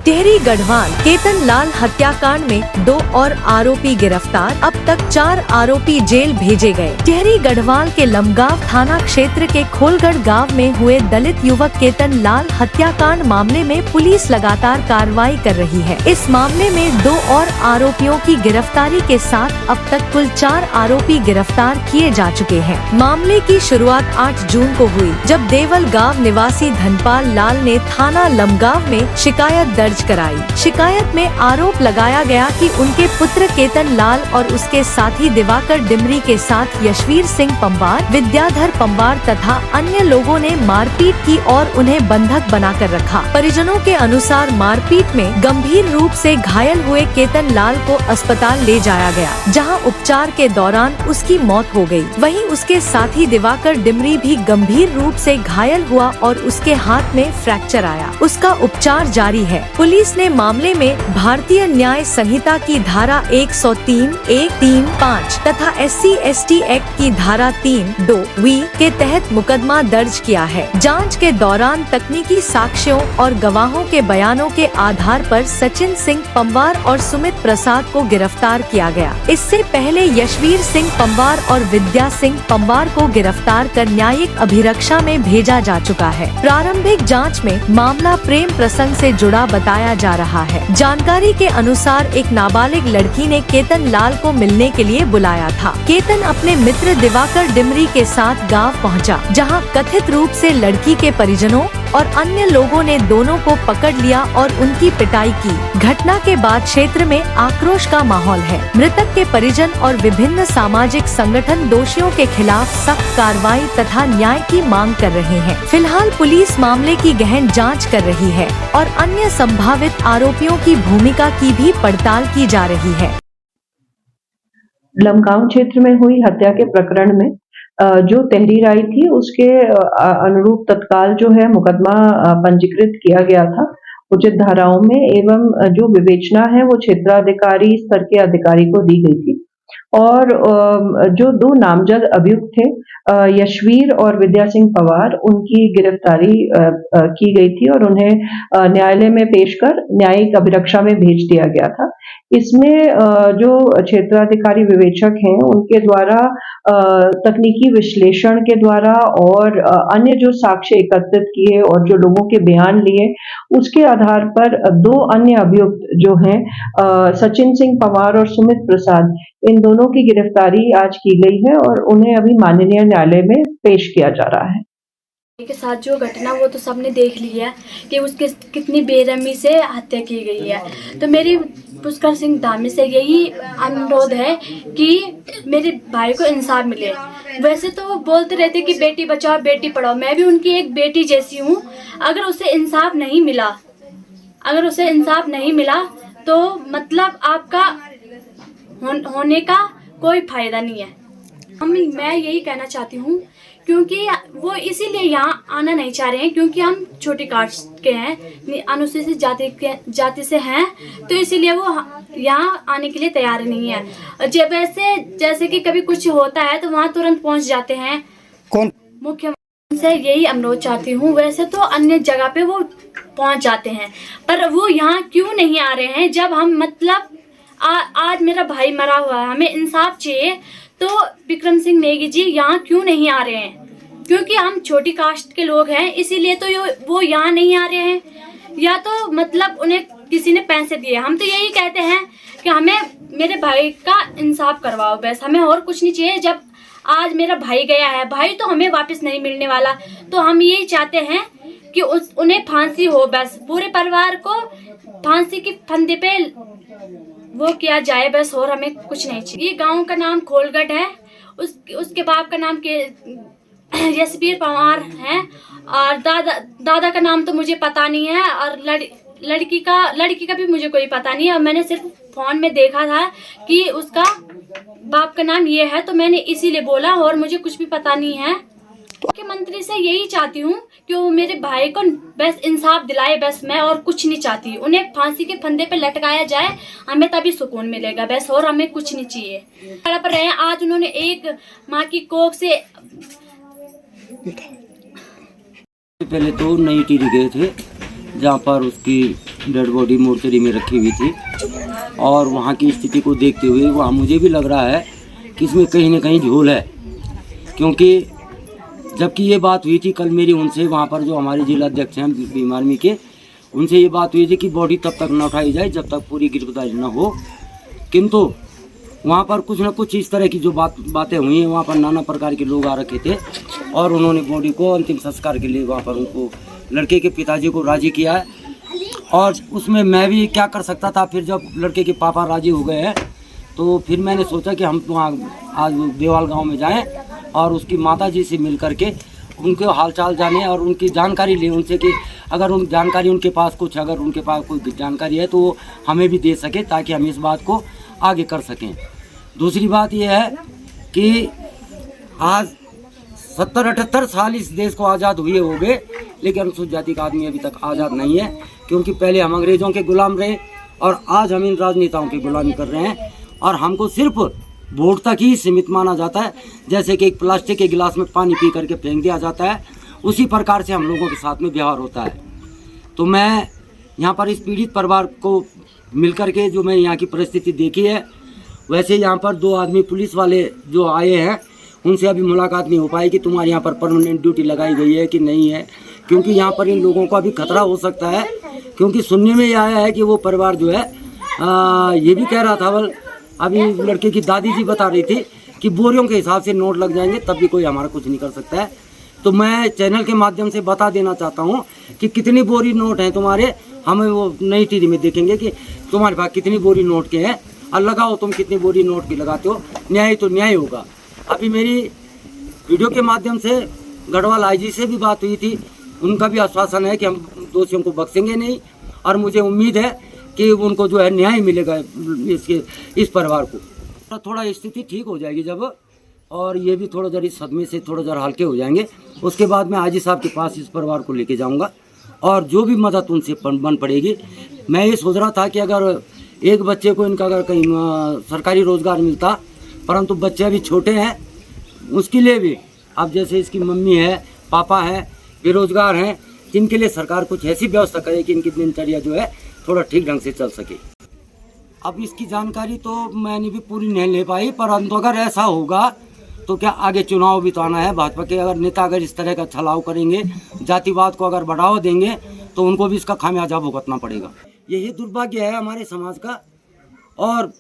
टिहरी गढ़वाल केतन लाल हत्याकांड में 2 और आरोपी गिरफ्तार। अब तक 4 आरोपी जेल भेजे गए। टिहरी गढ़वाल के लमगांव थाना क्षेत्र के खोलगढ़ गांव में हुए दलित युवक केतन लाल हत्याकांड मामले में पुलिस लगातार कार्रवाई कर रही है। इस मामले में 2 और आरोपियों की गिरफ्तारी के साथ अब तक कुल 4 आरोपी गिरफ्तार किए जा चुके हैं। मामले की शुरुआत 8 जून को हुई, जब देवल गाँव निवासी धनपाल लाल ने थाना लमगांव में शिकायत दर्ज कराई। शिकायत में आरोप लगाया गया कि उनके पुत्र केतन लाल और उसके साथी दिवाकर डिमरी के साथ यशवीर सिंह पंवार, विद्याधर पंवार तथा अन्य लोगों ने मारपीट की और उन्हें बंधक बनाकर रखा। परिजनों के अनुसार मारपीट में गंभीर रूप से घायल हुए केतन लाल को अस्पताल ले जाया गया, जहां उपचार के दौरान उसकी मौत हो गई। वहीं उसके साथी दिवाकर डिमरी भी गंभीर रूप से घायल हुआ और उसके हाथ में फ्रैक्चर आया। उसका उपचार जारी है। पुलिस ने मामले में भारतीय न्याय संहिता की धारा 103, 135 तथा SC/ST एक्ट की धारा 3(2)(वी) के तहत मुकदमा दर्ज किया है। जांच के दौरान तकनीकी साक्ष्यों और गवाहों के बयानों के आधार पर सचिन सिंह पंवार और सुमित प्रसाद को गिरफ्तार किया गया। इससे पहले यशवीर सिंह पंवार और विद्या सिंह पंवार को गिरफ्तार कर न्यायिक अभिरक्षा में भेजा जा चुका है। प्रारंभिक जाँच में मामला प्रेम प्रसंग से जुड़ा बताया जा रहा है। जानकारी के अनुसार एक नाबालिग लड़की ने केतन लाल को मिलने के लिए बुलाया था। केतन अपने मित्र दिवाकर डिमरी के साथ गांव पहुंचा, जहां कथित रूप से लड़की के परिजनों और अन्य लोगों ने दोनों को पकड़ लिया और उनकी पिटाई की। घटना के बाद क्षेत्र में आक्रोश का माहौल है। मृतक के परिजन और विभिन्न सामाजिक संगठन दोषियों के खिलाफ सख्त कार्रवाई तथा न्याय की मांग कर रहे हैं। फिलहाल पुलिस मामले की गहन जांच कर रही है और अन्य संभावित आरोपियों की भूमिका की भी पड़ताल की जा रही है। लमगांव क्षेत्र में हुई हत्या के प्रकरण में जो तहरीर आई थी उसके अनुरूप तत्काल जो है मुकदमा पंजीकृत किया गया था उचित धाराओं में, एवं जो विवेचना है वो क्षेत्राधिकारी स्तर के अधिकारी को दी गई थी। और जो 2 नामजद अभियुक्त थे यशवीर और विद्या सिंह पंवार, उनकी गिरफ्तारी की गई थी और उन्हें न्यायालय में पेश कर न्यायिक अभिरक्षा में भेज दिया गया था। इसमें जो क्षेत्राधिकारी विवेचक हैं उनके द्वारा तकनीकी विश्लेषण के द्वारा और अन्य जो साक्ष्य एकत्रित किए और जो लोगों के बयान लिए, उसके आधार पर 2 अन्य अभियुक्त जो हैं सचिन सिंह पंवार और सुमित प्रसाद, इन दोनों की गिरफ्तारी आज की गई है और उन्हें अभी माननीय न्यायालय में पेश किया जा रहा है। के साथ जो घटना वो तो सबने देख ली है कि उसके कितनी बेरहमी से हत्या की गई है। तो मेरी पुष्कर सिंह धामी से यही अनुरोध है कि मेरे भाई को इंसाफ मिले। वैसे तो वो बोलते रहते कि बेटी बचाओ बेटी पढ़ाओ, मैं भी उनकी एक बेटी जैसी हूँ। अगर उसे इंसाफ नहीं मिला तो मतलब आपका होने का कोई फायदा नहीं है। मैं यही कहना चाहती हूँ, क्योंकि वो इसीलिए यहाँ आना नहीं चाह रहे हैं क्योंकि हम छोटी कास्ट के हैं, अनुसूचित जाति से हैं, तो इसीलिए वो यहाँ आने के लिए तैयार नहीं है। जैसे कि कभी कुछ होता है तो वहाँ तुरंत पहुँच जाते हैं। कौन मुख्यमंत्री से यही अनुरोध चाहती हूँ। वैसे तो अन्य जगह पे वो पहुँच जाते हैं, पर वो यहाँ क्यों नहीं आ रहे हैं? जब हम मतलब आज मेरा भाई मरा हुआ है, हमें इंसाफ चाहिए, तो विक्रम सिंह नेगी जी यहाँ क्यों नहीं आ रहे हैं? क्योंकि हम छोटी कास्ट के लोग हैं, इसीलिए तो वो यहाँ नहीं आ रहे हैं। या तो मतलब उन्हें किसी ने पैसे दिए। हम तो यही कहते हैं कि हमें मेरे भाई का इंसाफ करवाओ, बस हमें और कुछ नहीं चाहिए। जब आज मेरा भाई गया है, भाई तो हमें वापस नहीं मिलने वाला, तो हम यही चाहते हैं कि उन्हें फांसी हो, बस पूरे परिवार को फांसी की फंदे पे वो किया जाए, बस और हमें कुछ नहीं चाहिए। ये गांव का नाम खोलगढ़ है, उसके बाप का नाम के यशवीर पंवार है और दादा का नाम तो मुझे पता नहीं है, और लड़की का भी मुझे कोई पता नहीं है। और मैंने सिर्फ फोन में देखा था कि उसका बाप का नाम ये है, तो मैंने इसीलिए बोला, और मुझे कुछ भी पता नहीं है। मुख्यमंत्री से यही चाहती हूँ कि वो मेरे भाई को बस इंसाफ दिलाए, बस मैं और कुछ नहीं चाहती। उन्हें फांसी के फंदे पे लटकाया जाए, हमें तभी सुकून मिलेगा, बस और हमें कुछ नहीं चाहिए। तड़प रहे हैं। आज उन्होंने एक माँ की कोख से पहले तो नई टिहरी गए थे, जहाँ पर उसकी डेड बॉडी मोर्चरी में रखी हुई थी। और वहाँ की स्थिति को देखते हुए वहाँ मुझे भी लग रहा है कि इसमें कहीं न कहीं झोल है, क्योंकि जबकि ये बात हुई थी कल मेरी उनसे, वहाँ पर जो हमारे जिला अध्यक्ष हैं भीम आर्मी के, उनसे ये बात हुई थी कि बॉडी तब तक न उठाई जाए जब तक पूरी गिरफ्तारी न हो। किंतु वहाँ पर कुछ न कुछ इस तरह की जो बातें हुई हैं, वहाँ पर नाना प्रकार के लोग आ रखे थे और उन्होंने बॉडी को अंतिम संस्कार के लिए वहाँ पर उनको लड़के के पिताजी को राज़ी किया है। और उसमें मैं भी क्या कर सकता था, फिर जब लड़के के पापा राज़ी हो गए हैं तो फिर मैंने सोचा कि हम वहाँ आज देवाल गांव में जाएं और उसकी माता जी से मिल करके उनके हालचाल जाने और उनकी जानकारी लें उनसे कि अगर उन जानकारी उनके पास कुछ, अगर उनके पास कोई जानकारी है तो वो हमें भी दे सके ताकि हम इस बात को आगे कर सकें। दूसरी बात यह है कि आज 70-78 साल इस देश को आज़ाद हुए हो गए, लेकिन अनुसूचित जाति का आदमी अभी तक आज़ाद नहीं है, क्योंकि पहले हम अंग्रेज़ों के गुलाम रहे और आज हम इन राजनेताओं की गुलामी कर रहे हैं और हमको सिर्फ वोट तक ही सीमित माना जाता है। जैसे कि एक प्लास्टिक के गिलास में पानी पी करके फेंक दिया जाता है, उसी प्रकार से हम लोगों के साथ में व्यवहार होता है। तो मैं यहाँ पर इस पीड़ित परिवार को मिल करके जो मैं यहाँ की परिस्थिति देखी है, वैसे यहाँ पर 2 आदमी पुलिस वाले जो आए हैं उनसे अभी मुलाकात नहीं हो पाई कि तुम्हारे यहाँ पर परमानेंट ड्यूटी लगाई गई है कि नहीं है, क्योंकि यहाँ पर इन लोगों को अभी खतरा हो सकता है। क्योंकि सुनने में ये आया है कि वो परिवार जो है ये भी कह रहा था, बल अभी लड़के की दादी जी बता रही थी कि बोरियों के हिसाब से नोट लग जाएंगे तब भी कोई हमारा कुछ नहीं कर सकता है। तो मैं चैनल के माध्यम से बता देना चाहता हूँ कि कितनी बोरी नोट हैं तुम्हारे, हमें वो नई टीवी में देखेंगे कि तुम्हारे पास कितनी बोरी नोट के हैं और लगाओ तुम कितनी बोरी नोट की लगाते हो, न्याय तो न्याय होगा। अभी मेरी वीडियो के माध्यम से गढ़वाल आईजी से भी बात हुई थी, उनका भी आश्वासन है कि हम दोषियों को बख्शेंगे नहीं और मुझे उम्मीद है कि उनको जो है न्याय मिलेगा इस परिवार को। थोड़ा स्थिति ठीक हो जाएगी जब, और ये भी थोड़ा जरा इस सदमे से थोड़ा जरा हल्के हो जाएंगे, उसके बाद मैं आईजी साहब के पास इस परिवार को लेके जाऊंगा और जो भी मदद उनसे बन पड़ेगी। मैं ये सोच रहा था कि अगर एक बच्चे को इनका अगर कहीं सरकारी रोज़गार मिलता, परंतु बच्चे अभी छोटे हैं, उसके लिए भी अब जैसे इसकी मम्मी है, पापा है, बेरोजगार हैं, जिनके लिए सरकार कुछ ऐसी व्यवस्था करे कि इनकी दिनचर्या जो है थोड़ा ठीक ढंग से चल सके। अब इसकी जानकारी तो मैंने भी पूरी नहीं ले पाई, परंतु अगर ऐसा होगा तो क्या आगे चुनाव भी तो आना है। भाजपा के अगर नेता अगर इस तरह का छलाव करेंगे, जातिवाद को अगर बढ़ावा देंगे, तो उनको भी इसका खामियाजा भुगतना पड़ेगा। यही दुर्भाग्य है हमारे समाज का। और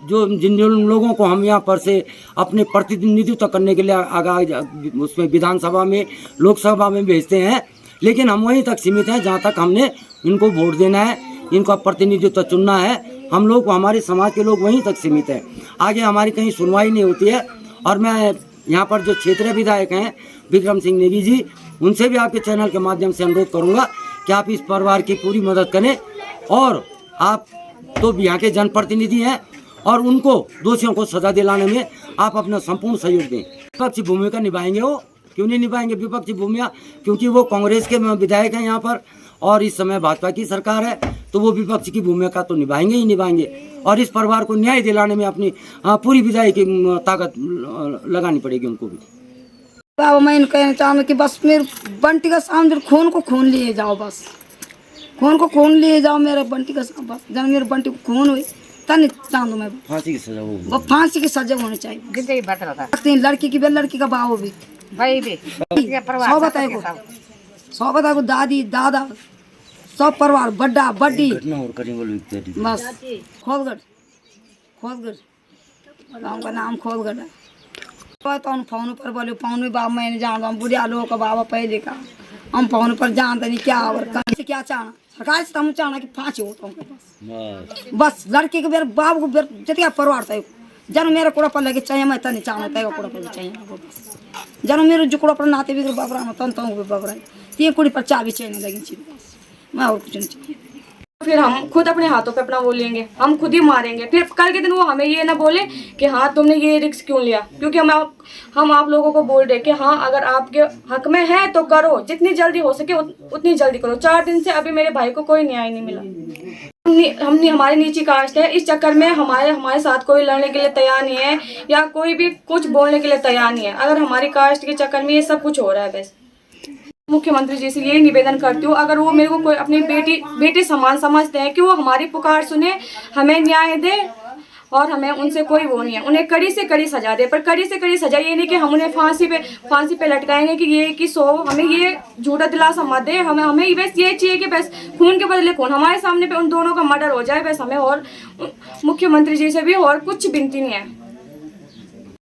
जिन लोगों को हम यहाँ पर से अपने प्रतिनिधित्व करने के लिए आगे उसमें विधानसभा में, लोकसभा में भेजते हैं, लेकिन हम वहीं तक सीमित हैं जहाँ तक हमने इनको वोट देना है, इनका प्रतिनिधित्व चुनना है। हम लोग, हमारे समाज के लोग वहीं तक सीमित हैं, आगे हमारी कहीं सुनवाई नहीं होती है। और मैं यहाँ पर जो क्षेत्रीय विधायक हैं विक्रम सिंह नेगी जी, उनसे भी आपके चैनल के माध्यम से अनुरोध करूँगा कि आप इस परिवार की पूरी मदद करें। और आप तो यहाँ के जनप्रतिनिधि हैं और उनको, दोषियों को सजा दिलाने में आप अपना संपूर्ण सहयोग दें। विपक्षी भूमिका निभाएंगे, वो क्यों नहीं निभाएंगे विपक्षी भूमिका, क्योंकि वो कांग्रेस के विधायक हैं यहाँ पर और इस समय भाजपा की सरकार है, तो वो विपक्ष की भूमिका तो निभाएंगे ही निभाएंगे। और इस परिवार को न्याय दिलाने में अपनी पूरी विधायी की ताकत लगानी पड़ेगी उनको भी। बाबा मैं कहना चाहूँगा कि बस मेरे बंटी का सामने खून को खून लिए जाओ, बस खून को खून लिए जाओ मेरे बंटी का सामने, बस जब मेरे बंटी को खून हुई तब चाहूँ मैं फांसी की सजा हो, वो फांसी की सजा होनी चाहिए। लड़की की भी, लड़की का बाबू भी, भाई भी, सौ बताए को दादी दादा सब परिवार, बड्डा बड्डी, बस खोलगढ़ गाँव का नाम खोलगढ़ है। फोन पर बोले फोन में बाबा मैंने जान, हम बुढ़िया लोगों का बाबा पहले का, हम फोन पर जानते नहीं क्या और से क्या चाहना, सरकार से हम चाहना कि फांसी हो तो बस लड़के के मेरे बाबू को जितना परिवार था जन मेरे कुड़ा पर लगे चाहिए, मैं तनी चाहना तेगा कुड़ा पर चाहिए, जन मेरे जो कुड़ा पर नाते भी बाबरा में तन भी बाबरा तीन कुड़ी पर चाबी चाहिए लगी, मैं और कुछ नहीं चाहिए। फिर हम खुद अपने हाथों पे अपना वो लेंगे, हम खुद ही मारेंगे। फिर कल के दिन वो हमें ये ना बोले कि हाँ तुमने ये रिस्क क्यों लिया, क्योंकि हम आप लोगों को बोल रहे कि हाँ अगर आपके हक में है तो करो, जितनी जल्दी हो सके उतनी जल्दी करो। 4 दिन से अभी मेरे भाई को कोई न्याय नहीं मिला। हमारी नीची कास्ट है, इस चक्कर में हमारे साथ कोई लड़ने के लिए तैयार नहीं है या कोई भी कुछ बोलने के लिए तैयार नहीं है। अगर हमारी कास्ट के चक्कर में ये सब कुछ हो रहा है बस। मुख्यमंत्री जी से यही निवेदन करती हूँ, अगर वो मेरे को कोई अपनी बेटी समान समझते हैं कि वो हमारी पुकार सुने, हमें न्याय दे, और हमें उनसे कोई वो नहीं है, उन्हें कड़ी से कड़ी सजा दे। पर कड़ी से कड़ी सजा ये नहीं कि हम उन्हें फांसी पे लटकाएंगे कि ये कि सो, हमें ये झूठा दिलासा मत दे। हमें बस ये चाहिए कि बस खून के बदले खून, हमारे सामने पे उन दोनों का मर्डर हो जाए बस। हमें और मुख्यमंत्री जी से भी और कुछ विनती नहीं है,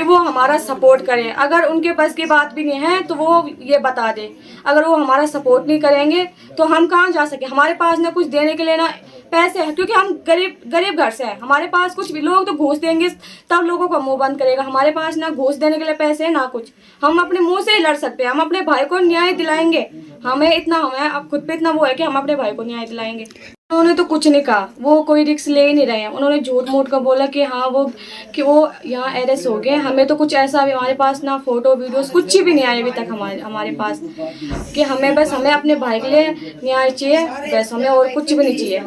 वो हमारा सपोर्ट करें। अगर उनके पास की बात भी नहीं है तो वो ये बता दे, अगर वो हमारा सपोर्ट नहीं करेंगे तो हम कहाँ जा सके। हमारे पास ना कुछ देने के लिए ना पैसे हैं, क्योंकि हम गरीब घर से हैं। हमारे पास कुछ भी, लोग तो घूस देंगे तब लोगों का मुंह बंद करेगा। हमारे पास ना घूस देने के लिए पैसे है ना कुछ, हम अपने मुंह से ही लड़ सकते हैं। हम अपने भाई को न्याय दिलाएंगे, हमें अब खुद पे इतना वो है कि हम अपने भाई को न्याय दिलाएंगे। उन्होंने तो कुछ नहीं कहा, वो कोई रिस्क ले ही नहीं रहे हैं। उन्होंने झूठ मूठ का बोला कि हाँ वो यहाँ अरेस्ट हो गए। हमें तो कुछ ऐसा भी, हमारे पास ना फोटो वीडियोस कुछ भी नहीं आए अभी तक हमारे पास, कि हमें अपने भाई के लिए न्याय चाहिए बस, हमें और कुछ भी नहीं चाहिए।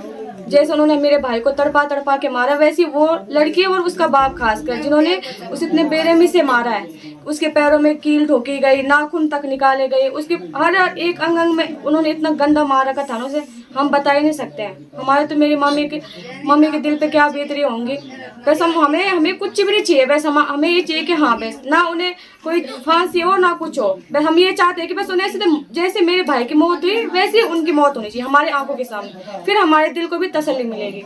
जैसे उन्होंने मेरे भाई को तड़पा के मारा, वैसी वो लड़की और उसका बाप खासकर, जिन्होंने उसे इतने बेरहमी से मारा है। उसके पैरों में कील ठोकी गई, नाखून तक निकाले गए, उसके हर एक अंग में उन्होंने इतना गंदा मार रखा था ना उसे, हम बता ही नहीं सकते हैं। हमारे तो मेरी मम्मी के दिल पे क्या बीत रही होंगी। बस हमें कुछ भी नहीं चाहिए, बस हमें ये चाहिए कि हाँ बस ना उन्हें कोई फांसी हो ना कुछ हो, बस हम ये चाहते हैं कि बस उन्हें जैसे मेरे भाई की मौत हुई वैसे उनकी मौत होनी चाहिए हमारे आंखों के सामने, फिर हमारे दिल को भी तसल्ली मिलेगी।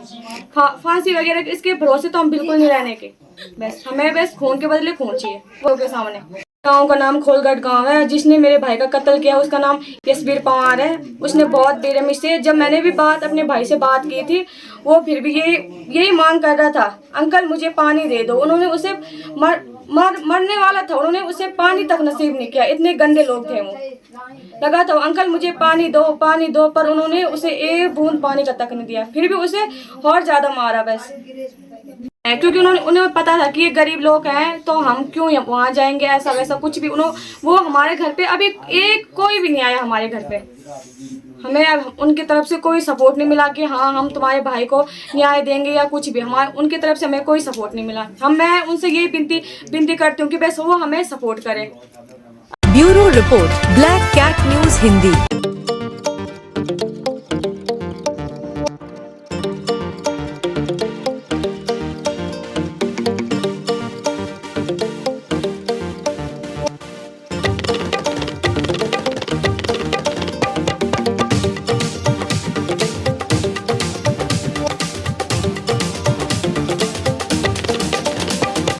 फांसी वगैरह इसके भरोसे तो हम बिल्कुल नहीं रहने के, बस हमें बस खून के बदले खून चाहिए वो के सामने। गांव का नाम खोलगढ़ गांव है। जिसने मेरे भाई का कत्ल किया उसका नाम यशवीर पवार है। उसने बहुत बेरहमी से, जब मैंने भी अपने भाई से बात की थी, वो फिर भी यही मांग कर रहा था, अंकल मुझे पानी दे दो। उन्होंने उसे मरने वाला था, उन्होंने उसे पानी तक नसीब नहीं किया, इतने गंदे लोग थे वो। लगा था अंकल मुझे पानी दो, पर उन्होंने उसे एक बूंद पानी का तक नहीं दिया, फिर भी उसे और ज्यादा मारा बस, क्योंकि उन्हें पता था कि ये गरीब लोग हैं तो हम क्यों वहाँ जाएंगे, ऐसा वैसा कुछ भी। वो हमारे घर पे अभी कोई भी नहीं आया हमारे घर पे। हमें अब उनकी तरफ से कोई सपोर्ट नहीं मिला कि हाँ हम तुम्हारे भाई को न्याय देंगे या कुछ भी। उनकी तरफ से हमें कोई सपोर्ट नहीं मिला। मैं उनसे यही विनती करती हूँ कि बस वो हमें सपोर्ट करें। Bureau report, black cat news Hindi.